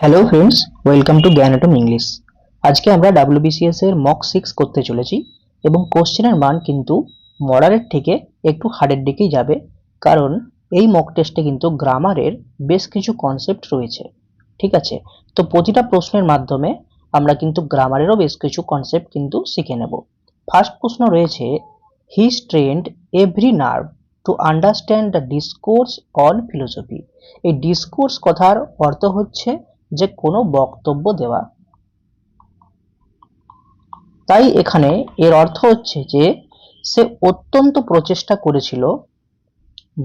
Hello friends, welcome to জ্ঞানাটম English. আজকে আমরা WBCS এর মক 6 করতে চলেছি এবং কোশ্চেনের মান কিন্তু মডারেট থেকে একটু হার্ডের দিকেই যাবে, কারণ এই মক টেস্টে কিন্তু গ্রামারের বেশ কিছু কনসেপ্ট রয়েছে। ঠিক আছে, তো প্রতিটা প্রশ্নের মাধ্যমে আমরা কিন্তু গ্রামারেরও বেশ কিছু কনসেপ্ট কিন্তু শিখে নেব। ফার্স্ট প্রশ্ন রয়েছে, he strained every nerve to understand the discourse on philosophy. এই ডিসকোর্স কথার অর্থ হচ্ছে যে কোনো বক্তব্য দেওয়া। তাই এখানে এর অর্থ হচ্ছে যে সে অত্যন্ত প্রচেষ্টা করেছিল,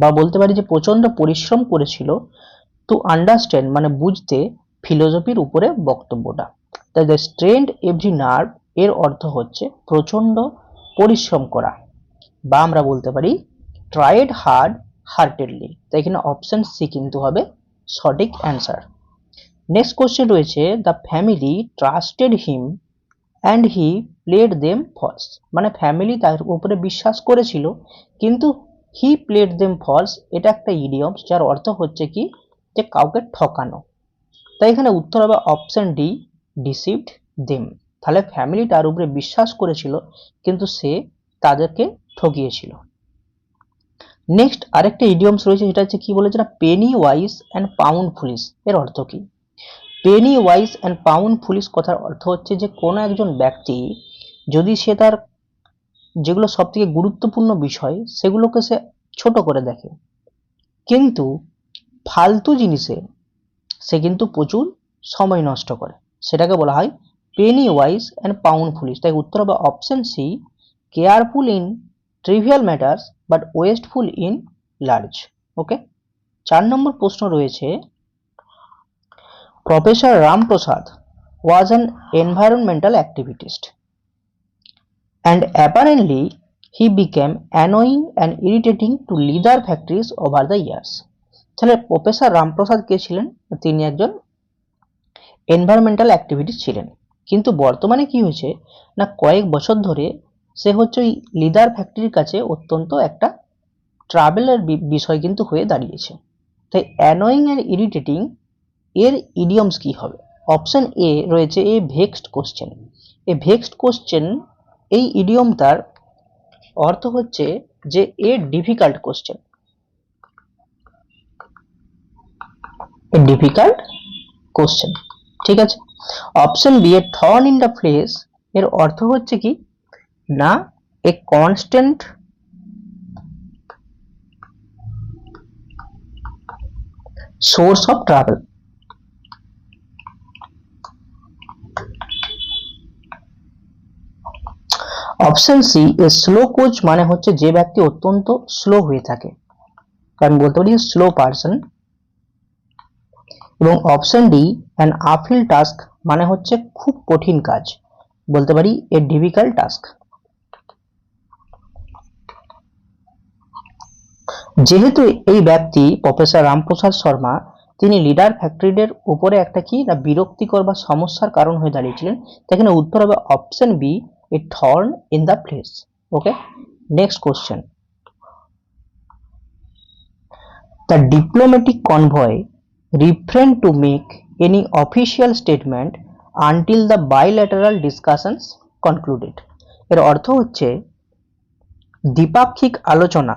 বা বলতে পারি যে প্রচন্ড পরিশ্রম করেছিল, টু আন্ডারস্ট্যান্ড মানে বুঝতে, ফিলোসফির উপরে বক্তব্যটা। তাই দ্য স্ট্রেন্ড এভরি নার্ভ এর অর্থ হচ্ছে প্রচন্ড পরিশ্রম করা, বা আমরা বলতে পারি ট্রাইড হার্ড হার্টেডলি। তাই এখানে অপশন সি কিন্তু হবে সঠিক অ্যান্সার। নেক্সট কোশ্চেন রয়েছে, the family trusted him and he played them false. মানে ফ্যামিলি তার উপরে বিশ্বাস করেছিল, কিন্তু হি প্লেড দেম ফলস এটা একটা ইডিয়মস, যার অর্থ হচ্ছে কি যে কাউকে ঠকানো। তাই এখানে উত্তর হবে অপশন ডি, ডিসিভড দেম। তাহলে ফ্যামিলি তার উপরে বিশ্বাস করেছিল, কিন্তু সে তাদেরকে ঠকিয়েছিল। নেক্সট আরেকটা ইডিয়মস রয়েছে, যেটা হচ্ছে কি বলেছে না, Penney wise and pound foolish. এর অর্থ কি? Penney wise and pound foolish কথার অর্থ হচ্ছে যে কোনো একজন ব্যক্তি যদি সে তার যেগুলো সব থেকে গুরুত্বপূর্ণ বিষয় সেগুলোকে সে ছোট করে দেখে, কিন্তু ফালতু জিনিসে সে কিন্তু প্রচুর সময় নষ্ট করে, সেটাকে বলা হয় penny wise and pound foolish. তাই উত্তর হবে option C, careful in trivial matters but wasteful in large. Okay, 4 নম্বর প্রশ্ন রয়েছে, Professor Ram Prasad was an environmental activist, and apparently he became annoying and irritating to leather factories over the years. তাহলে professor Ramprasad কে ছিলেন? তিনি একজন environmental activist ছিলেন, কিন্তু বর্তমানে কি হয়েছে না, কয়েক বছর ধরে সে হচ্ছে ওই লিদার ফ্যাক্টরির কাছে অত্যন্ত একটা ট্রাভেলের বিষয় কিন্তু হয়ে দাঁড়িয়েছে। তাই অ্যানোয়িং অ্যান্ড ইরিটেটিং এর ইডিয়মস কি হবে? অপশন এ রয়েছে a vexed question. A vexed question এই ইডিয়মটার অর্থ হচ্ছে যে a difficult question, a difficult question. ঠিক আছে। Option B a thorn in the flesh এর অর্থ হচ্ছে কি না, a constant source of travel. Option C a slow coach মানে হচ্ছে যে ব্যক্তি অত্যন্ত স্লো হয়ে থাকে, কারণ বলতে পারি স্লো পারসন। এবং option D an uphill task মানে হচ্ছে খুব কঠিন কাজ, বলতে পারি এ ডিফিকাল্ট টাস্ক। যেহেতু এই ব্যক্তি প্রফেসর রামপ্রসাদ শর্মা, তিনি লিডার ফ্যাক্টরিদের উপরে একটা কি না বিরক্তিকর বা সমস্যার কারণ হয়ে দাঁড়িয়েছিলেন, এখানে উত্তর হবে option B, a thorn in the flesh. Okay, next question, the diplomatic convoy refrained to make any official statement until the bilateral discussions concluded. এর অর্থ হচ্ছে দ্বিপাক্ষিক আলোচনা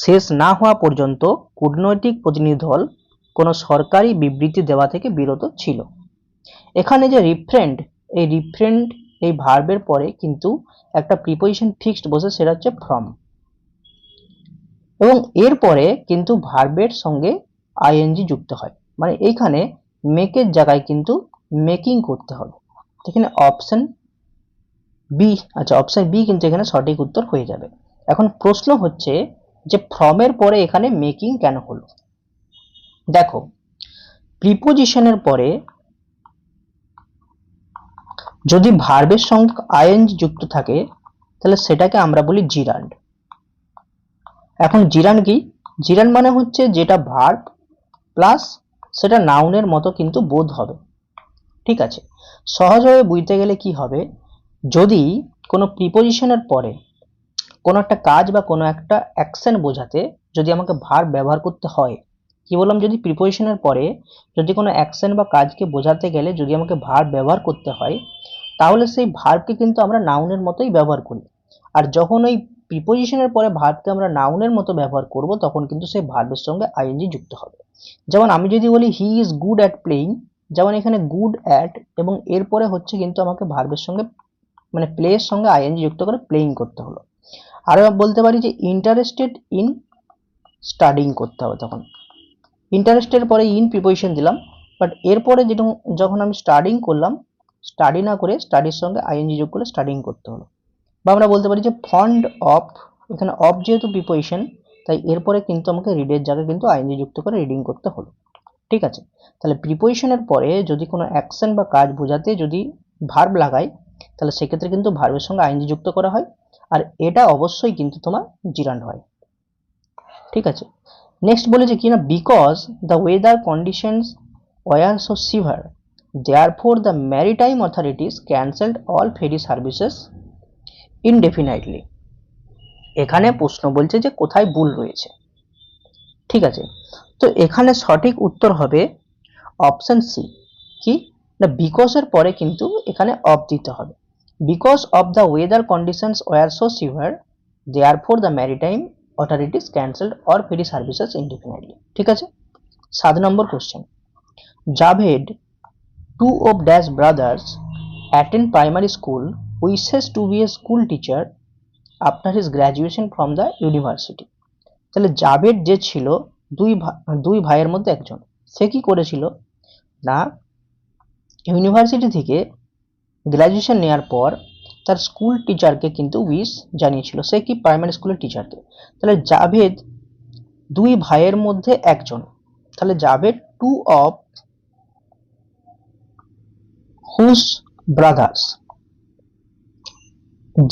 শেষ না হওয়া পর্যন্ত কূটনৈতিক প্রতিনিধি দল কোনো সরকারি বিবৃতি দেওয়া থেকে বিরত ছিল। এখানে যে রিফ্রেন্ড, এই রিফ্রেন্ড এই ভার্বের পরে কিন্তু একটা প্রিপোজিশন ফিক্সড বসে, সেটা হচ্ছে ফ্রম, এবং এরপরে কিন্তু ভার্বের সঙ্গে আইএনজি যুক্ত হয়, মানে এইখানে মেকের জায়গায় কিন্তু মেকিং করতে হবে। এখানে অপশন বি, আচ্ছা অপশন বি কিন্তু এখানে সঠিক উত্তর হয়ে যাবে। এখন প্রশ্ন হচ্ছে যে ফ্রমের পরে এখানে মেকিং কেন হলো? দেখো, প্রিপোজিশনের পরে যদি ভার্বের সঙ্গে আইএনজি যুক্ত থাকে তাহলে সেটাকে আমরা বলি জিরান্ড। এখন জিরান্ড কি? জিরান্ড মানে হচ্ছে যেটা ভার্ব প্লাস সেটা নাউনের মতো কিন্তু বোধ হবে। ঠিক আছে, সহজভাবে বুঝতে গেলে কি হবে, যদি কোনো প্রিপোজিশনের পরে কোনো একটা কাজ বা কোনো একটা অ্যাকশন বোঝাতে যদি আমাকে ভার্ব ব্যবহার করতে হয়, কি বললাম, যদি প্রিপোজিশনের পরে যদি কোনো অ্যাকশন বা কাজকে বোঝাতে গেলে যদি আমাকে ভার্ব ব্যবহার করতে হয়, তাহলে সেই ভার্বকে কিন্তু আমরা নাউনের মতোই ব্যবহার করি। আর যখন ওই প্রিপোজিশনের পরে ভার্বকে আমরা নাউনের মতো ব্যবহার করব, তখন কিন্তু সেই ভার্বের সঙ্গে আইএনজি যুক্ত হবে। যেমন আমি যদি বলি he is good at playing, যেমন এখানে গুড অ্যাট এবং এরপরে হচ্ছে কিন্তু আমাকে ভার্বের সঙ্গে মানে প্লে এর সঙ্গে আইএনজি যুক্ত করে প্লেইং করতে হলো। আরো বলতে পারি যে ইন্টারেস্টেড ইন স্টাডিং করতে হবে। তখন ইন্টারেস্টের পরে ইন প্রিপোজিশন দিলাম, বাট এরপরে যেটা যখন আমি স্টাডিং করলাম, স্টাডি না করে স্টাডির সঙ্গে আইএনজি যোগ করে স্টাডিং করতে হলো। বা আমরা বলতে পারি যে ফন্ড অফ, এখানে অফ যেহেতু প্রিপোজিশন, তাই এরপরে কিন্তু আমাকে রিডের জায়গায় কিন্তু আইএনজি যুক্ত করে রিডিং করতে হলো। ঠিক আছে, তাহলে প্রিপোজিশনের পরে যদি কোনো অ্যাকশন বা কাজ বোঝাতে যদি ভার্ব লাগাই, তাহলে সেক্ষেত্রে কিন্তু ভার্বের সঙ্গে আইএনজি যুক্ত করা হয়, আর এটা অবশ্যই কিন্তু তোমার জিরান্ড হয়। ঠিক আছে, নেক্সট বলেছে কি না, because the weather conditions were so severe therefore the maritime authorities cancelled all ferry services indefinitely। এখানে প্রশ্ন বলছে যে কোথায় ভুল রয়েছে। ঠিক আছে, তো এখানে সঠিক উত্তর হবে অপশন সি। কি না, বিকজ এর পরে কিন্তু এখানে অফ দিতে হবে। Because of the weather conditions were so severe therefore the maritime authorities cancelled all ferry services indefinitely। ঠিক আছে, 7 নম্বর question, Javed, two of dash brothers attend primary school, wishes to be a school teacher after his graduation from the university। তাহলে জাভেদ যে ছিল দুই ভাইয়ের মধ্যে একজন, সে কি করেছিল না, ইউনিভার্সিটি থেকে গ্র্যাজুয়েশন নেওয়ার পর তার স্কুল টিচারকে কিন্তু উইশ জানিয়েছিল। সে কি প্রাইমারি স্কুলের টিচারকে। তাহলে জাভেদ দুই ভাইয়ের মধ্যে একজন, তাহলে Javed two of whose brothers,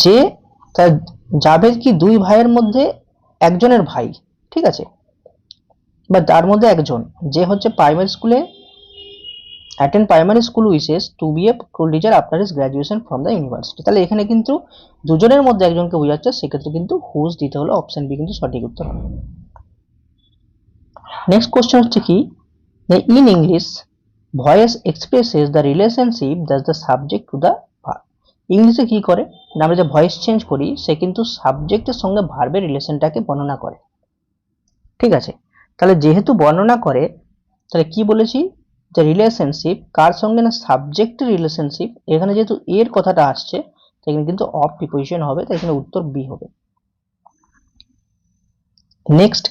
যে জাভেদ কি দুই ভাইয়ের মধ্যে একজনের ভাই। ঠিক আছে, বা তার মধ্যে একজন যে হচ্ছে প্রাইমারি স্কুলে attend primary school wishes to be a school teacher after his graduation from the university. তাহলে এখানে কিন্তু দুজনের মধ্যে একজনকে বোঝাচ্ছে, সেক্ষেত্রে কিন্তু হুজ দিতে হলো, অপশন বি কিন্তু সঠিক উত্তর হবে। নেক্সট কোশ্চেন হচ্ছে কি, in English voice expresses the relationship that the subject to the verb. ইংলিশে কি করে না, আমরা যে ভয়েস চেঞ্জ করি সে কিন্তু সাবজেক্টের সঙ্গে ভার্বের রিলেশনটাকে বর্ণনা করে। ঠিক আছে, তাহলে যেহেতু বর্ণনা করে, তাহলে কি বলেছি যে রিলেশনশিপ কার সঙ্গে না, সাবজেক্টের রিলেশনশিপ। এখানে যেহেতু এর কথাটা আসছে, এখানে কিন্তু অফ প্রিপোজিশন হবে, তাই এখানে উত্তর বি হবে। নেক্সট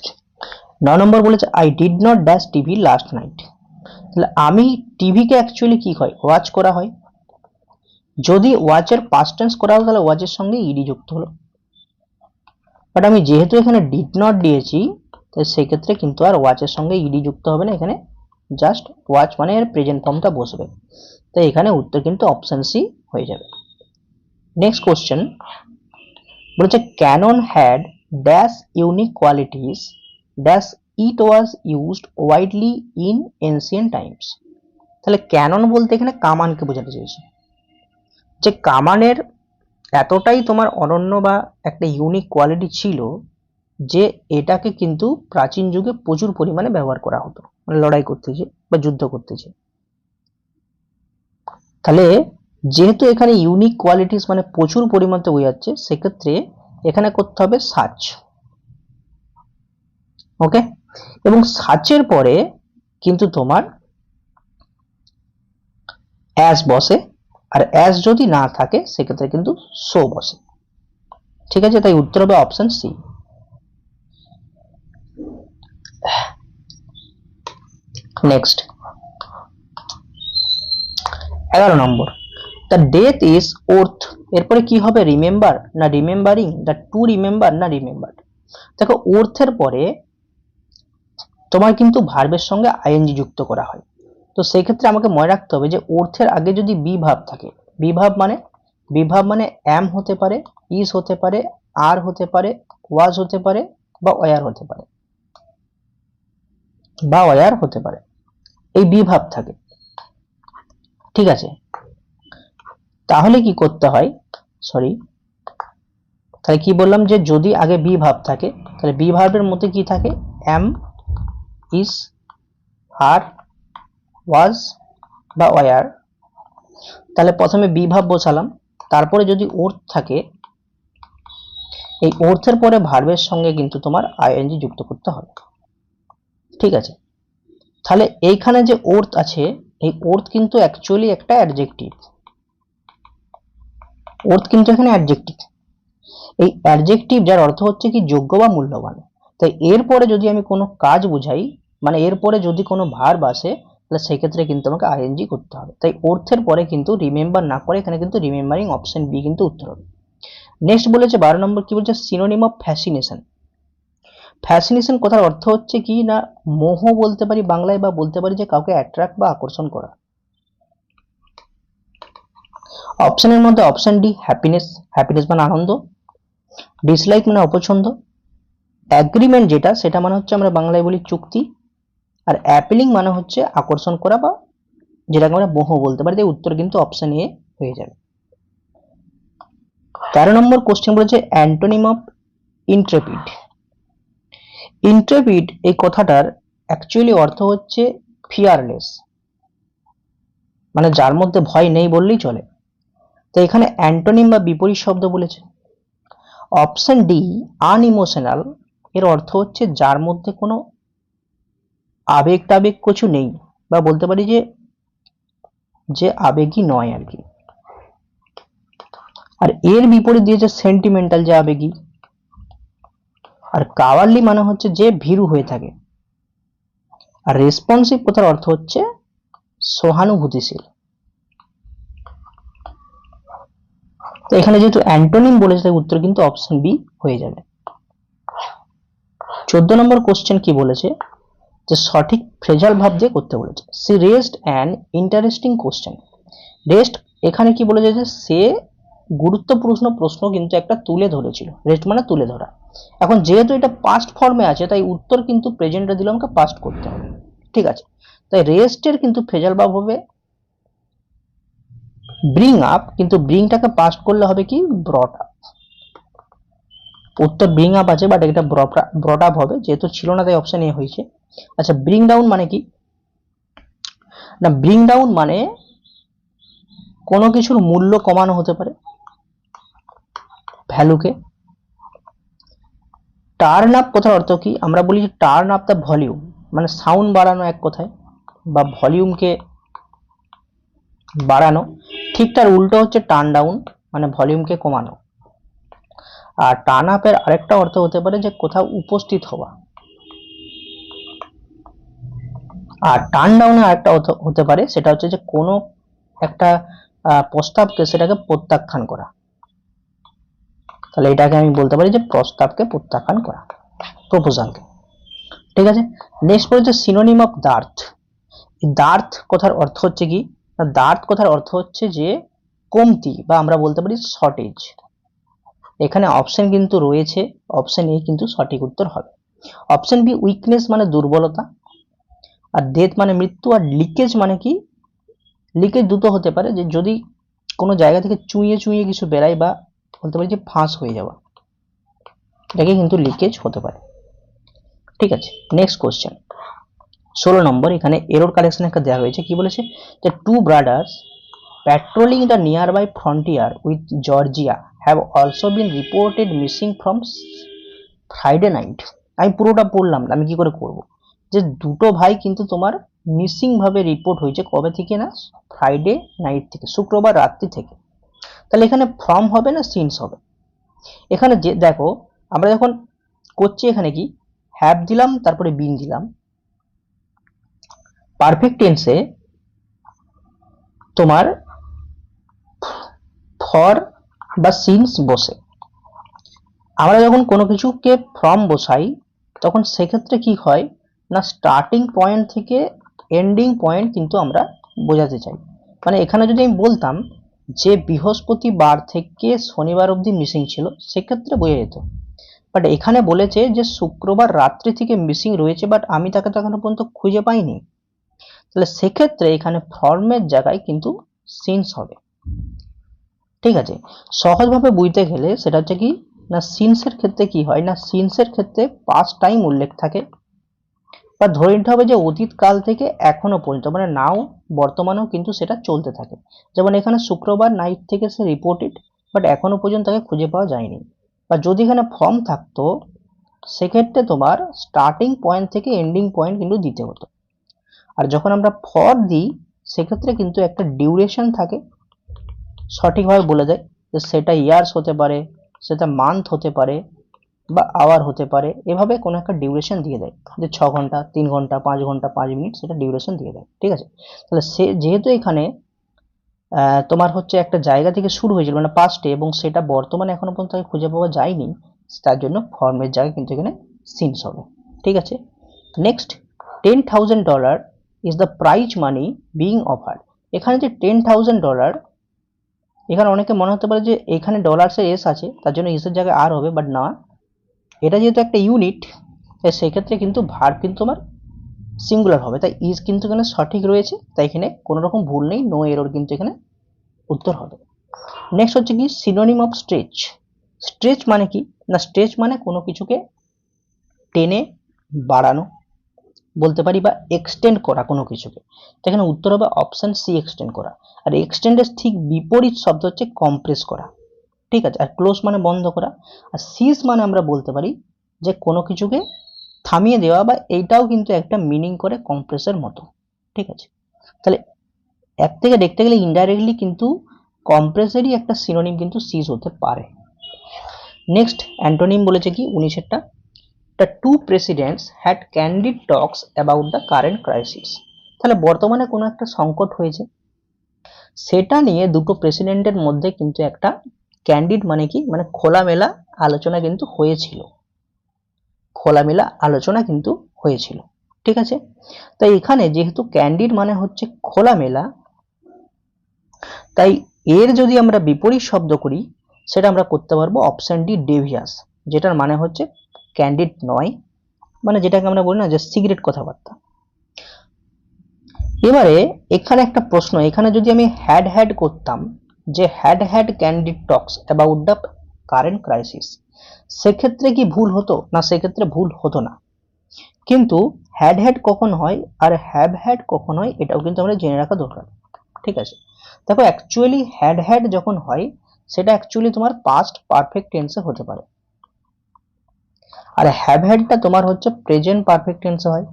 9 নম্বর বলেছে I did not dash TV last night. তাহলে আমি টিভিকে অ্যাকচুয়ালি কি হয়, ওয়াচ করা হয়। যদি ওয়াচের পাস্ট টেন্স করা হলো, তাহলে ওয়াচের সঙ্গে ইডি যুক্ত হলো, বাট আমি যেহেতু এখানে ডিড নট দিয়েছি, তাই সেক্ষেত্রে কিন্তু আর ওয়াচের সঙ্গে ইডি যুক্ত হবে না, এখানে জাস্ট ওয়াচ মানে এর প্রেজেন্ট ফর্মটা বসবে, তাই এখানে উত্তর কিন্তু অপশন সি হয়ে যাবে। নেক্সট কোশ্চেন বলেছে cannon had dash unique qualities dash it was used widely in ancient times. তাহলে ক্যানন বলতে এখানে কামানকে বোঝাতে চেয়েছে, যে কামানের এতটাই তোমার অনন্য বা একটা ইউনিক কোয়ালিটি ছিল যে এটাকে কিন্তু প্রাচীন যুগে প্রচুর পরিমাণে ব্যবহার করা হতো, মানে লড়াই করতেছে বা যুদ্ধ করতেছে। তাহলে যেহেতু এখানে ইউনিক কোয়ালিটিস মানে প্রচুর পরিমাণে বোঝাচ্ছে, সেক্ষেত্রে এখানে করতে হবে সার্চ। ওকে, এবং সার্চের পরে কিন্তু তোমার অ্যাজ বসে, আর অ্যাজ যদি না থাকে সেক্ষেত্রে কিন্তু সো বসে। ঠিক আছে, তাই উত্তর হবে option C. Next 11 number, the death is worth. এরপরে কি হবে, রিমেম্বার না রিমেম্বারিং, দ্য টু রিমেম্বার না রিমেম্বার্ড। দেখো ওর্থের পরে তোমার কিন্তু ভার্বের সঙ্গে আইএনজি যুক্ত করা হয়, তো সেই ক্ষেত্রে আমাকে মনে রাখতে হবে যে ওর্থের আগে যদি বি ভাব থাকে, বি ভাব মানে এম হতে পারে, ইজ হতে পারে, আর হতে পারে, ওয়াজ হতে পারে, বা ওয়ার হতে পারে, এই বি ভাব থাকে। ঠিক আছে, তাহলে কি করতে হয়, তাহলে কি বললাম যে যদি আগে বি ভাব থাকে, তাহলে বি ভার্বের মধ্যে কি থাকে, এম, ইজ, আর ওয়াজ বা ওয়ার, তাহলে প্রথমে বি ভার্ব বসালাম, তারপরে যদি ওর্থ থাকে এই ওর্থের পরে ভার্বের সঙ্গে কিন্তু তোমার আইএনজি যুক্ত করতে হবে। ঠিক আছে, তাহলে এইখানে যে ওর্থ আছে এই ওর্থ কিন্তু অ্যাকচুয়ালি একটা অ্যাডজেক্টিভ, ওর্থ কিন্তু এখানে অ্যাডজেক্টিভ। এই অ্যাডজেক্টিভ যার অর্থ হচ্ছে কি যোগ্য বা মূল্যবান, তাই এরপরে যদি আমি কোনো কাজ বুঝাই, মানে এরপরে যদি কোনো ভার্ব আসে, তাহলে সেক্ষেত্রে কিন্তু আমাকে আইএনজি করতে হবে। তাই অর্থের পরে কিন্তু রিমেম্বার না করে এখানে কিন্তু রিমেম্বারিং অপশন বি কিন্তু উত্তর হবে। নেক্সট বলেছে 12 নম্বর কি বলছে, সিনোনিম অফ ফ্যাসিনেশন। ফ্যাসিনেশন কথার অর্থ হচ্ছে কি না মোহ বলতে পারি বাংলায়, বা বলতে পারি যে কাউকে অ্যাট্রাক্ট বা আকর্ষণ করা। অপশনের মধ্যে অপশন ডি হ্যাপিনেস, হ্যাপিনেস মানে আনন্দ। ডিসলাইক মানে অপছন্দ। অ্যাগ্রিমেন্ট যেটা সেটা মানে হচ্ছে আমরা বাংলায় বলি চুক্তি। আর অ্যাপিলিং মানে হচ্ছে আকর্ষণ করা বা যেটাকে আমরা মোহ বলতে পারি। তাই উত্তর কিন্তু অপশন এ হয়ে যাবে। 13 নম্বর কোশ্চেন বলেছে অ্যান্টোনিম অফ ইন্ট্রেপিড। ইন্ট্রেপিড এই কথাটার অ্যাকচুয়ালি অর্থ হচ্ছে ফিয়ারলেস, মানে যার মধ্যে ভয় নেই বললেই চলে। তো এখানে অ্যান্টোনিম বা বিপরীত শব্দ বলেছে। অপশন ডি আনইমোশনাল, এর অর্থ হচ্ছে যার মধ্যে কোনো আবেগ টাবেগ কিছু নেই, বা বলতে পারি যে যে আবেগী নয় আর কি। আর এর বিপরীত দিয়েছে সেন্টিমেন্টাল, যে আবেগী। আর কাওয়ারলি মানে হচ্ছে যে ভীরু হয়ে থাকে। আর রেসপন্সিভ কথার অর্থ হচ্ছে সহানুভূতিশীল। তো এখানে যেহেতু অ্যান্টোনিম বলেছে তাই উত্তর কিন্তু অপশন বি হয়ে যাবে। 14 নম্বর কোশ্চেন কি বলেছে, যে সঠিক ফ্রেজাল ভাব দিয়ে করতে বলেছে। She raised an interesting question. Rest এখানে কি বলেছে, যে সে গুরুত্বপূর্ণ প্রশ্ন কিন্তু একটা তুলে ধরেছিল। রেস্ট মানে তুলে ধরা। এখন যেহেতু এটা পাস্ট ফর্মে আছে তাই উত্তর কিন্তু প্রেজেন্টে দিলে আমাকে পাস্ট করতে হবে। ঠিক আছে, তাই রেস্টের কিন্তু ফ্রেজাল ভাব হবে ব্রিং আপ, কিন্তু ব্রিংটাকে পাস্ট করলে হবে কি ব্রট আপ। উত্তর ব্রিং আপ আছে বাট এটা ব্রট আপ হবে, যেহেতু ছিল না তাই অপশন এ হয়েছে। আচ্ছা ব্রিং ডাউন মানে কি না, ব্রিং ডাউন মানে কোনো কিছুর মূল্য কমানো হতে পারে, ভ্যালুকে। টার্ন আপ কথার অর্থ কি, আমরা বলি টার্ন আপ দ্য ভলিউম, মানে সাউন্ড বাড়ানো এক কথায়, বা ভলিউমকে বাড়ানো। ঠিক তার উল্টো হচ্ছে টার্ন ডাউন, মানে ভলিউমকে কমানো। আর টার্ন আপের আরেকটা অর্থ হতে পারে যে কোথাও উপস্থিত হওয়া। আর টার্ন ডাউনের আরেকটা অর্থ হতে পারে সেটা হচ্ছে যে কোনো একটা প্রস্তাবকে সেটাকে প্রত্যাখ্যান করা। তাহলে এটাকে আমি বলতে পারি যে প্রস্তাবকে প্রত্যাখ্যান করা, প্রপোজালকে। ঠিক আছে, নেক্সট বলেছে সিনোনিম অফ দার্থ। দার্থ কথার অর্থ হচ্ছে কি, দার্থ কথার অর্থ হচ্ছে যে কমতি, বা আমরা বলতে পারি শর্টেজ। এখানে অপশন কিন্তু রয়েছে, অপশন এ কিন্তু সঠিক উত্তর হবে। অপশন বি উইকনেস মানে দুর্বলতা। আর ডেথ মানে মৃত্যু। আর লিকেজ মানে কি, লিকেজ দুটো হতে পারে, যে যদি কোনো জায়গা থেকে চুইয়ে চুইয়ে কিছু বেরায়, বা বলতে পারি যে ফাঁস হয়ে যাওয়া, এটাকে কিন্তু লিকেজ হতে পারে। ঠিক আছে, নেক্সট কোশ্চেন 16 নম্বর। এখানে এরর কালেকশন একটা দেওয়া হয়েছে। কি বলেছে, যে two brothers patrolling the nearby frontier with Georgia have also been reported missing from Friday night. আমি পুরোটা পড়লাম, আমি কি করে করব, যে দুটো ভাই কিন্তু তোমার মিসিং ভাবে রিপোর্ট হয়েছে কবে থেকে না, ফ্রাইডে নাইট থেকে, শুক্রবার রাত্রি থেকে। তাহলে এখানে ফ্রম হবে না সিন্স হবে। এখানে যে দেখো আমরা যখন করছি এখানে কি হ্যাভ দিলাম তারপরে বিন দিলাম, পারফেক্ট টেন্সে তোমার ফর বা সিন্স বসে। আমরা যখন কোনো কিছুকে ফ্রম বসাই তখন সেক্ষেত্রে কি হয় না, স্টার্টিং পয়েন্ট থেকে এন্ডিং পয়েন্ট কিন্তু আমরা বোঝাতে চাই। মানে এখানে যদি আমি বলতাম যে বৃহস্পতিবার থেকে শনিবার অবধি মিসিং ছিল, সেক্ষেত্রে বোঝা যেত। বাট এখানে বলেছে যে শুক্রবার রাত্রি থেকে মিসিং রয়েছে, বাট আমি তাকে তো এখনো পর্যন্ত খুঁজে পাইনি। তাহলে সেক্ষেত্রে এখানে ফর্মের জায়গায় কিন্তু সিন্স হবে। ঠিক আছে, সহজভাবে বুঝতে গেলে সেটা হচ্ছে কি না, সিন্সের ক্ষেত্রে কি হয় না, সিন্সের ক্ষেত্রে পাস্ট টাইম উল্লেখ থাকে, বা ধরে নিতে হবে যে অতীত কাল থেকে এখনো পর্যন্ত, মানে নাও বর্তমানেও কিন্তু সেটা চলতে থাকে। যেমন এখানে শুক্রবার নাইট থেকে সে রিপোর্টেড, বাট এখনো পর্যন্ত তাকে খুঁজে পাওয়া যায়নি। বা যদি এখানে ফর্ম থাকতো সেক্ষেত্রে তোমার স্টার্টিং পয়েন্ট থেকে এন্ডিং পয়েন্ট কিন্তু দিতে হতো। আর যখন আমরা ফর দিই সেক্ষেত্রে কিন্তু একটা ডিউরেশন থাকে, সঠিকভাবে বলে দেয় যে সেটা ইয়ার্স হতে পারে, সেটা মান্থ হতে পারে, বা আওয়ার হতে পারে, এভাবে কোনো একটা ডিউরেশন দিয়ে দেয় যে 6 ঘন্টা, 3 ঘন্টা, 5 ঘন্টা, 5 মিনিট, সেটা ডিউরেশন দিয়ে দেয়। ঠিক আছে, তাহলে সে যেহেতু এখানে তোমার হচ্ছে একটা জায়গা থেকে শুরু হয়েছিল মানে পাস্টে, এবং সেটা বর্তমানে এখনো পর্যন্ত তাকে খুঁজে পাওয়া যায়নি, তার জন্য ফর্মের জায়গায় কিন্তু এখানে সিন্স হবে। ঠিক আছে, next, $10,000 is the prize money being offered. এখানে যে $10,000, এখানে অনেকে মনে হতে পারে যে এখানে ডলার্সের এস আছে তার জন্য এসের জায়গায় আর হবে, বাট না, এটা যেহেতু একটা ইউনিট সেক্ষেত্রে কিন্তু ভার্ব কিন্তু আমার সিঙ্গুলার হবে, তাই ইজ কিন্তু এখানে সঠিক রয়েছে, তাই এখানে কোনো রকম ভুল নেই, নো এরর কিন্তু এখানে উত্তর হবে। নেক্সট হচ্ছে কি সিনোনিম অফ স্ট্রেচ। স্ট্রেচ মানে কি না, স্ট্রেচ মানে কোনো কিছুকে টেনে বাড়ানো বলতে পারি, বা এক্সটেন্ড করা কোনো কিছুকে। তো এখানে উত্তর হবে অপশন সি, এক্সটেন্ড করা। আর এক্সটেন্ডের ঠিক বিপরীত শব্দ হচ্ছে কম্প্রেস করা। ঠিক আছে, আর ক্লোজ মানে বন্ধ করা। আর সিজ মানে আমরা বলতে পারি যে কোনো কিছুকে থামিয়ে দেওয়া, বা এইটাও কিন্তু একটা মিনিং করে কম্প্রেসের মতো। ঠিক আছে, তাহলে এক থেকে দেখতে গেলে ইনডাইরেক্টলি কিন্তু কম্প্রেসেরই একটা সিনোনিম কিন্তু সিজ হতে পারে। নেক্সট অ্যান্টোনিম বলেছে কি 19-এরটা, the two presidents had candid talks about the current crisis. তাহলে বর্তমানে কোনো একটা সংকট হয়েছে, সেটা নিয়ে দুটো প্রেসিডেন্টের মধ্যে কিন্তু একটা ক্যান্ডিড মানে কি, মানে খোলামেলা আলোচনা কিন্তু হয়েছিল, খোলামেলা আলোচনা কিন্তু হয়েছিল। ঠিক আছে, তাই এখানে যেহেতু ক্যান্ডিড মানে হচ্ছে খোলামেলা, তাই এর যদি আমরা বিপরীত শব্দ করি সেটা আমরা করতে পারবো অপশন ডি, ডেভিয়াস, যেটার মানে হচ্ছে ক্যান্ডিড নয়, মানে যেটাকে আমরা বলি না যে সিগারেট কথাবার্তা। এবারে এখানে একটা প্রশ্ন, এখানে যদি আমি হ্যাড করতাম যে had candid talks about the current crisis, সেক্ষেত্রে কি ভুল হতো না? সেক্ষেত্রে ভুল হতো না, কিন্তু হ্যাড কখন হয় আর হ্যাড কখন হয় এটাও কিন্তু আমরা জেনে রাখা দরকার। ঠিক আছে, দেখো অ্যাকচুয়ালি হ্যাড যখন হয় সেটা অ্যাকচুয়ালি তোমার পাস্ট পারফেক্ট টেন্সে হতে পারে, আর হ্যাডটা তোমার হচ্ছে প্রেজেন্ট পারফেক্ট টেন্সে হয়।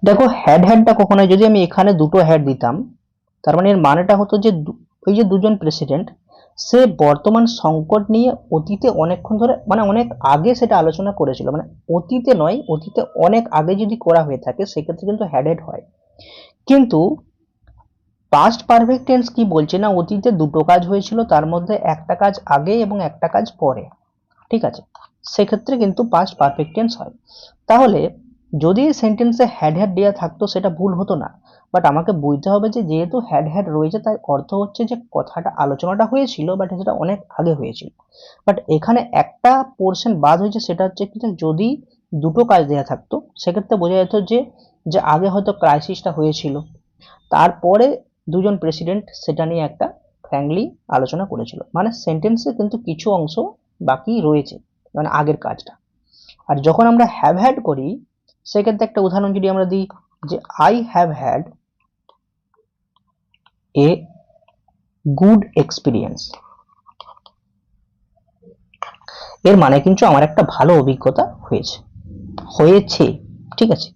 দেখো হ্যাডটা কখন হয়, যদি আমি এখানে দুটো হ্যাড দিতাম তার মানে এর মানেটা হতো যে ওই যে দুজন প্রেসিডেন্ট সে বর্তমান সংকট নিয়ে অতীতে অনেকক্ষণ ধরে, মানে অনেক আগে সেটা আলোচনা করেছিল, মানে অতীতে নয়, অতীতে অনেক আগে যদি করা হয়ে থাকে সেক্ষেত্রে কিন্তু হ্যাড হয়। কিন্তু পাস্ট পারফেক্ট টেন্স কি বলছে না, অতীতে দুটো কাজ হয়েছিল, তার মধ্যে একটা কাজ আগে এবং একটা কাজ পরে। ঠিক আছে, সেক্ষেত্রে কিন্তু পাস্ট পারফেক্ট টেন্স হয়। তাহলে যদি এই সেন্টেন্সে হ্যাড দেওয়া থাকতো সেটা ভুল হতো না, বাট আমাকে বুঝতে হবে যে যেহেতু হ্যাড রয়েছে তার অর্থ হচ্ছে যে কথাটা আলোচনাটা হয়েছিল, বাট সেটা অনেক আগে হয়েছিল। বাট এখানে একটা পোর্শন বাদ হয়েছে, সেটা হচ্ছে কি যদি দুটো কাজ দেওয়া থাকতো সেক্ষেত্রে বোঝা যেত যে যে আগে হয়তো ক্রাইসিসটা হয়েছিল, তারপরে দুজন প্রেসিডেন্ট সেটা নিয়ে একটা ফ্র্যাঙ্কলি আলোচনা করেছিল, মানে সেন্টেন্সে কিন্তু কিছু অংশ বাকি রয়েছে, মানে আগের কাজটা। আর যখন আমরা হ্যাভ হ্যাড করি সেক্ষেত্রে একটা উদাহরণ যদি আমরা দিই যে I have had a good experience, এর মানে কিন্তু আমার একটা ভালো অভিজ্ঞতা হয়েছে। ঠিক আছে,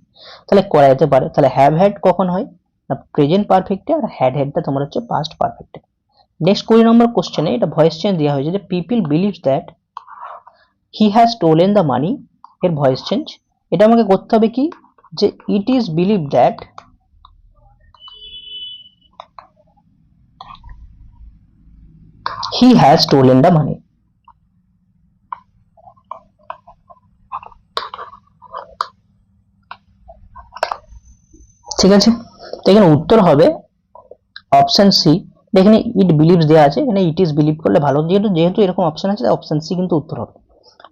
তাহলে করা যেতে পারে। তাহলে হ্যাভ হ্যাড কখন হয় না, প্রেজেন্ট পারফেক্টে, আর হ্যাডটা তোমার হচ্ছে পাস্ট পারফেক্টে। নেক্সট 20 নম্বর কোশ্চেনে এটা ভয়েস চেঞ্জ দেওয়া হয়েছে যে people believe that he has stolen the money, এর ভয়েস চেঞ্জ। এটা আমাকে করতে হবে কি যে it is believe that he has stolen the money. ঠিক আছে, তো এখানে উত্তর হবে অপশন সি। এখানে ইট বিলিভস দেওয়া আছে, এখানে ইট ইজ বিলিভ করলে ভালো, যেহেতু এরকম অপশন আছে অপশন সি কিন্তু উত্তর হবে।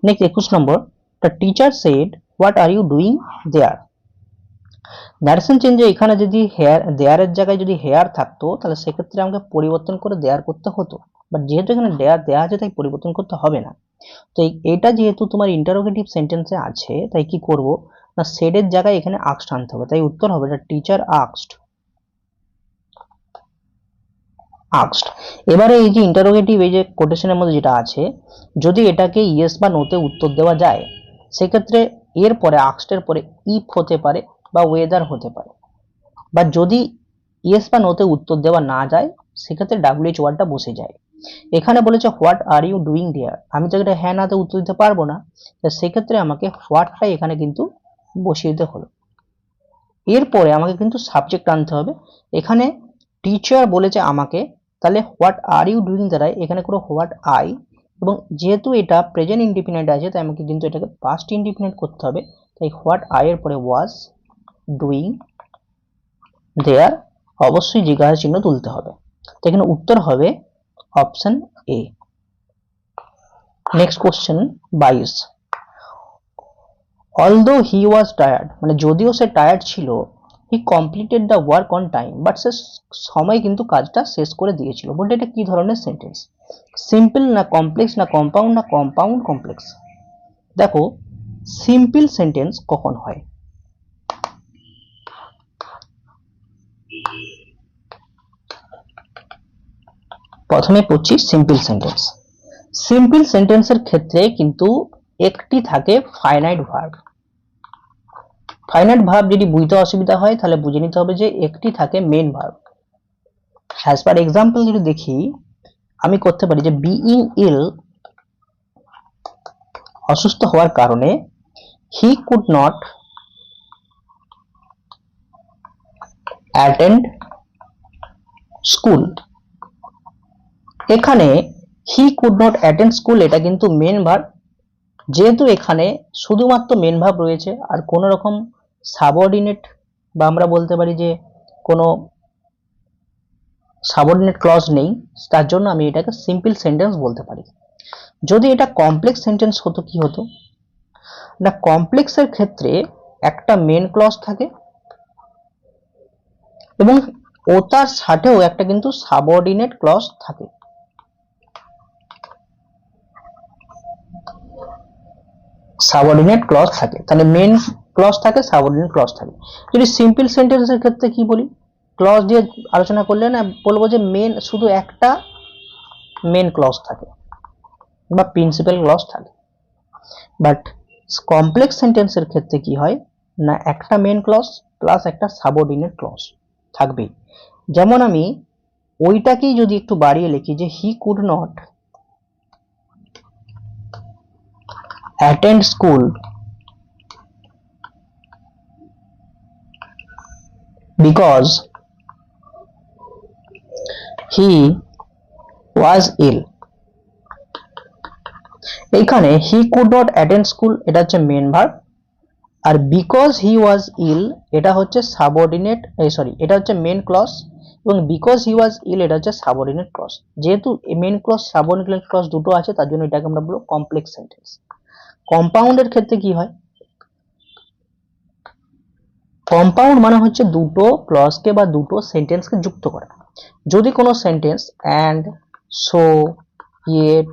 নেক্সট 21 নম্বর, the teacher said what are you doing there. Narration চেঞ্জে এখানে যদি হেয়ার দেয়ারের জায়গায় যদি হেয়ার থাকতো তাহলে সেক্ষেত্রে আমাকে পরিবর্তন করে দেয়ার করতে হতো, বাট যেহেতু এখানে দেয়ার দেওয়া আছে তাই পরিবর্তন করতে হবে না। তো এটা যেহেতু তোমার ইন্টারোগেটিভ সেন্টেন্সে আছে, তাই কি করব না, সেডের জায়গায় এখানে আস্কড আনতে হবে। তাই উত্তর হবে এটা টিচার আস্কড। আস্কড। এবারে এই যে ইন্টারোগেটিভ এই যে কোটেশনের মধ্যে যেটা আছে, যদি এটাকে ইয়েস বা নোতে উত্তর দেওয়া যায়, সেক্ষেত্রে এর পরে আস্কডের পরে ইফ হতে পারে বা ওয়েদার হতে পারে। বা যদি ইয়েস বা নোতে উত্তর দেওয়া না যায়, সেক্ষেত্রে ডাব্লিউএইচ ওয়ার্ডটা বসে যায়। এখানে বলেছে হোয়াট আর ইউ ডুইং দেয়ার, আমি তো এটা হ্যাঁ নাতে উত্তর দিতে পারবো না, সেক্ষেত্রে আমাকে হোয়াটটাই এখানে কিন্তু বসিয়ে দিতে হলো। এরপরে আমাকে কিন্তু সাবজেক্ট আনতে হবে। এখানে টিচার বলেছে আমাকে, তাহলে হোয়াট আর ইউ ডুইং দ্বারাই এখানে কোনো হোয়াট আই, এবং যেহেতু এটা প্রেজেন্ট ইনডিফিনিট আছে, তাই আমাকে কিন্তু এটাকে পাস্ট ইনডিফিনিট করতে হবে। তাই হোয়াট আই এর পরে ওয়াজ ডুইং দেয়ার, অবশ্যই জিজ্ঞাসা চিহ্ন তুলতে হবে। তো এখানে উত্তর হবে option A. Next question 22, although he was tired, মানে যদিও সে টায়ার্ড ছিল, he completed the work on time, but সে সময় কিন্তু কাজটা শেষ করে দিয়েছিল। বলতে এটা কি ধরনের সেন্টেন্স? সিম্পল না কমপ্লেক্স না কম্পাউন্ড না কম্পাউন্ড কমপ্লেক্স? দেখো সিম্পল সেন্টেন্স কখন হয়? প্রথমে পড়ছি সিম্পল সেন্টেন্স। সিম্পল সেন্টেন্সের ক্ষেত্রে কিন্তু একটি থাকে ফাইনাইট ভার্ব। ফাইনাইট ভার্ব যদি বুঝতে অসুবিধা হয়, তাহলে বুঝে নিতে হবে যে একটি থাকে main verb. As per example যদি দেখি, আমি করতে পারি যে বিইং ইল, অসুস্থ হওয়ার কারণে, he could not attend school. এখানে he could not attend school এটা কিন্তু মেন ভার্ব। যেহেতু এখানে শুধুমাত্র মেন ভার্ব রয়েছে আর কোনো রকম সাবঅর্ডিনেট বা আমরা বলতে পারি যে কোনো সাবঅর্ডিনেট ক্লজ নেই, তার জন্য আমি এটাকে সিম্পল সেন্টেন্স বলতে পারি। যদি এটা কমপ্লেক্স সেন্টেন্স হতো কি হতো না, কমপ্লেক্সের ক্ষেত্রে একটা মেন ক্লজ থাকে এবং ও তার সাথেও একটা কিন্তু সাবঅর্ডিনেট ক্লজ থাকে। সাবঅর্ডিনেট ক্লজ থাকে, তাহলে মেন ক্লজ থাকে, সাবঅর্ডিনেট ক্লজ থাকে। যদি সিম্পল সেন্টেন্সের ক্ষেত্রে কি বলি, ক্লজ দিয়ে আলোচনা করলে না বলবো যে মেন শুধু একটা মেন ক্লজ থাকে বা প্রিন্সিপাল ক্লজ থাকে। বাট কমপ্লেক্স সেন্টেন্সের ক্ষেত্রে কি হয় না, একটা মেন ক্লজ প্লাস একটা সাবঅর্ডিনেট ক্লজ থাকবেই। যেমন আমি ওইটাকেই যদি একটু বাড়িয়ে লিখি যে he could not attend school because he was ill। এখানে he could not attend school এটা হচ্ছে মেন ভার্ব, আর বিকজ হি ওয়াজ ইল এটা হচ্ছে সাবঅর্ডিনেট, সরি এটা হচ্ছে মেন ক্লজ, এবং বিকজ হি ওয়াজ ইল এটা হচ্ছে সাবঅর্ডিনেট ক্লজ। যেহেতু মেন ক্লজ সাবঅর্ডিনেট ক্লজ দুটো আছে, তার জন্য এটাকে আমরা বলবো কমপ্লেক্স সেন্টেন্স। কম্পাউন্ডের ক্ষেত্রে কি হয়, কম্পাউন্ড মানে হচ্ছে দুটো ক্লজকে বা দুটো সেন্টেন্সকে যুক্ত করা। যদি কোনো sentence and, so, yet,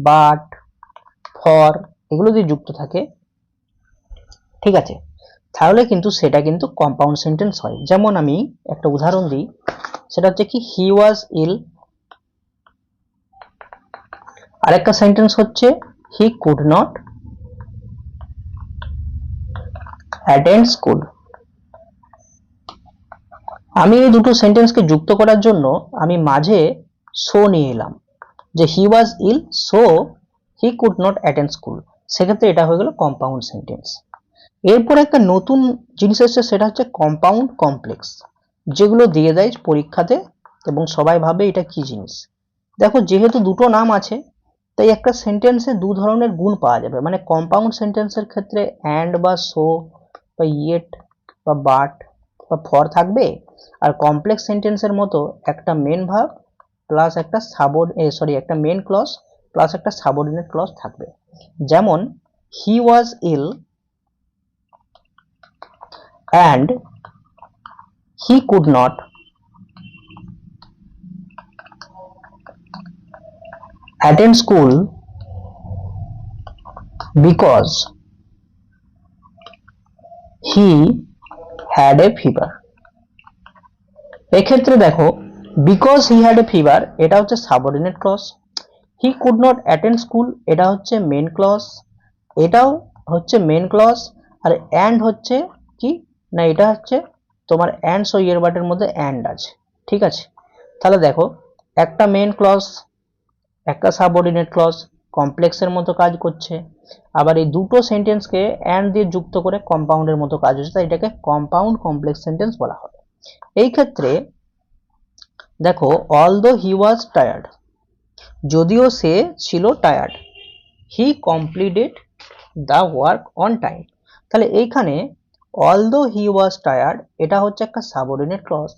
but, for এগুলো যদি যুক্ত থাকে, ঠিক আছে, তাহলে কিন্তু সেটা কিন্তু কম্পাউন্ড সেন্টেন্স হয়। যেমন আমি একটা উদাহরণ দিই, সেটা হচ্ছে কি হি ওয়াজ ইল, আরেকটা সেন্টেন্স হচ্ছে হি কুড নট অ্যাটেন্ড স্কুল। আমি এই দুটো সেন্টেন্সকে যুক্ত করার জন্য আমি মাঝে সো নিয়ে এলাম, যে he was ill so he could not attend school, সেক্ষেত্রে এটা হয়ে গেল কম্পাউন্ড সেন্টেন্স। এরপর একটা নতুন জিনিস এসেছে, সেটা হচ্ছে কম্পাউন্ড কমপ্লেক্স, যেগুলো দিয়ে দেয় পরীক্ষাতে এবং সবাই ভাবে এটা কি জিনিস। দেখো যেহেতু দুটো নাম আছে, তাই একটা সেন্টেন্সে দু ধরনের গুণ পাওয়া যাবে। মানে কম্পাউন্ড সেন্টেন্সের ক্ষেত্রে অ্যান্ড বা সো বা ইয়েট বা বাট বা ফর থাকবে, আর কমপ্লেক্স সেন্টেন্সের মতো একটা মেন ভার্ব প্লাস একটা একটা মেন ক্লজ প্লাস একটা সাবঅর্ডিনেট ক্লজ থাকবে। যেমন he was ill and he could not attend school because he had a fever. এক্ষেত্রে দেখো because he had a fever এটা হচ্ছে subordinate clause, he could not attend school এটা হচ্ছে main clause, এটাও হচ্ছে মেন ক্লজ, আর অ্যান্ড হচ্ছে কি না এটা হচ্ছে তোমার অ্যান্ড, সো ইয়ের বাটের মধ্যে অ্যান্ড আছে, ঠিক আছে। তাহলে দেখো একটা মেন ক্লজ একটা সাবঅর্ডিনেট ক্লজ কমপ্লেক্সের মতো কাজ করছে, আবার এই দুটো সেন্টেন্সকে অ্যান্ড দিয়ে যুক্ত করে কম্পাউন্ডের মতো কাজ হচ্ছে, তাই এটাকে কম্পাউন্ড কমপ্লেক্স সেন্টেন্স বলা হয়। এই ক্ষেত্রে দেখো অলদো হি ওয়াজ টায়ার্ড, যদিও সে ছিল tired, he completed the work on time. তাহলে এইখানে অলদো হি ওয়াজ টায়ার্ড এটা হচ্ছে একটা সাবঅর্ডিনেট ক্লজ,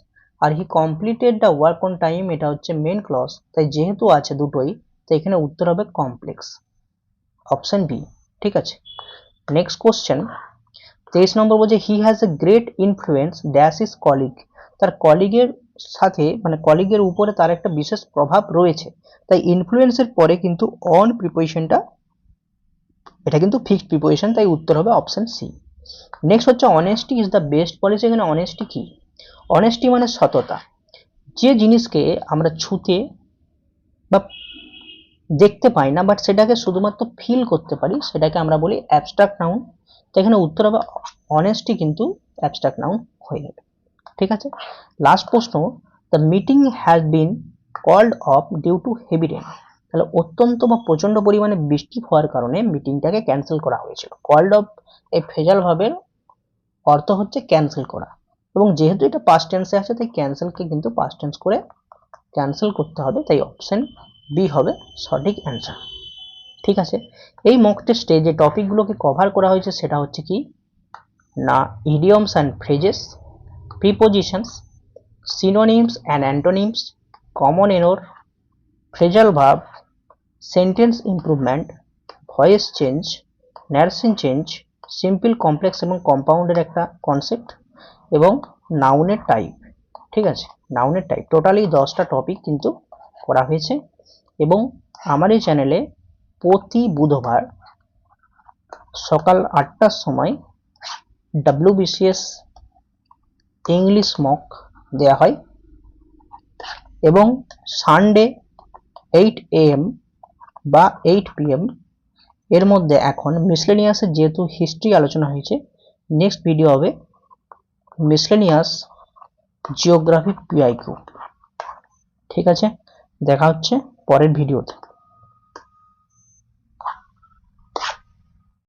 আর he completed the work on time এটা হচ্ছে মেন ক্লজ, তাই যেহেতু আছে দুটোই তাই এখানে উত্তর হবে কমপ্লেক্স, অপশন বি, ঠিক আছে। নেক্সট কোশ্চেন 23 নম্বর বলছে he has a great influence dash is colleague, তার কলিগের সাথে মানে কলিগের উপরে তার একটা বিশেষ প্রভাব রয়েছে, তাই ইনফ্লুয়েন্সের পরে কিন্তু অন প্রিপোজিশনটা এটা কিন্তু ফিক্সড প্রিপোজিশন, তাই উত্তর হবে অপশন সি। নেক্সট হচ্ছে honesty is the best policy. এখানে অনেস্টি কি? অনেস্টি মানে সততা, যে জিনিসকে আমরা ছুতে বা দেখতে পাই না বাট সেটাকে শুধুমাত্র ফিল করতে পারি সেটাকে আমরা বলি অ্যাবস্ট্রাক্ট নাউন, তো এখানে উত্তর হবে অনেস্টি কিন্তু অ্যাবস্ট্রাক্ট নাউন হয়ে যাবে, ঠিক আছে। লাস্ট প্রশ্ন, the meeting has been called off due to heavy rain, তাহলে অত্যন্ত বা প্রচন্ড পরিমাণে বৃষ্টি হওয়ার কারণে মিটিংটাকে ক্যান্সেল করা হয়েছিল। কল্ড অফ এই ফ্রেজাল ভার্বের অর্থ হচ্ছে ক্যান্সেল করা, এবং যেহেতু এটা পাস্ট টেন্সে আছে তাই ক্যান্সেলকে কিন্তু পাস্ট টেন্স করে ক্যান্সেল করতে হবে, তাই অপশন বি হবে সঠিক অ্যান্সার, ঠিক আছে। এই মক টেস্টে যে টপিকগুলোকে কভার করা হয়েছে সেটা হচ্ছে কি না idioms and phrases, prepositions, synonyms and antonyms, common error, phrasal verb, sentence improvement, voice change, narration change, simple complex এবং কম্পাউন্ডের একটা কনসেপ্ট, এবং নাউনের টাইপ, ঠিক আছে। নাউনের টাইপ টোটালি 10টা টপিক কিন্তু করা হয়েছে, এবং আমার এই চ্যানেলে প্রতি বুধবার সকাল 8টার সময় WBCS ইংলিশ মক দেয়া হয়, এবং সানডে 8 AM বা 8 PM এর মধ্যে এখন মিসলেনিয়াসের যেহেতু হিস্ট্রি আলোচনা হয়েছে, নেক্সট ভিডিও হবে মিসলেনিয়াস জিওগ্রাফি PIQ, ঠিক আছে। দেখা হচ্ছে পরের ভিডিওতে।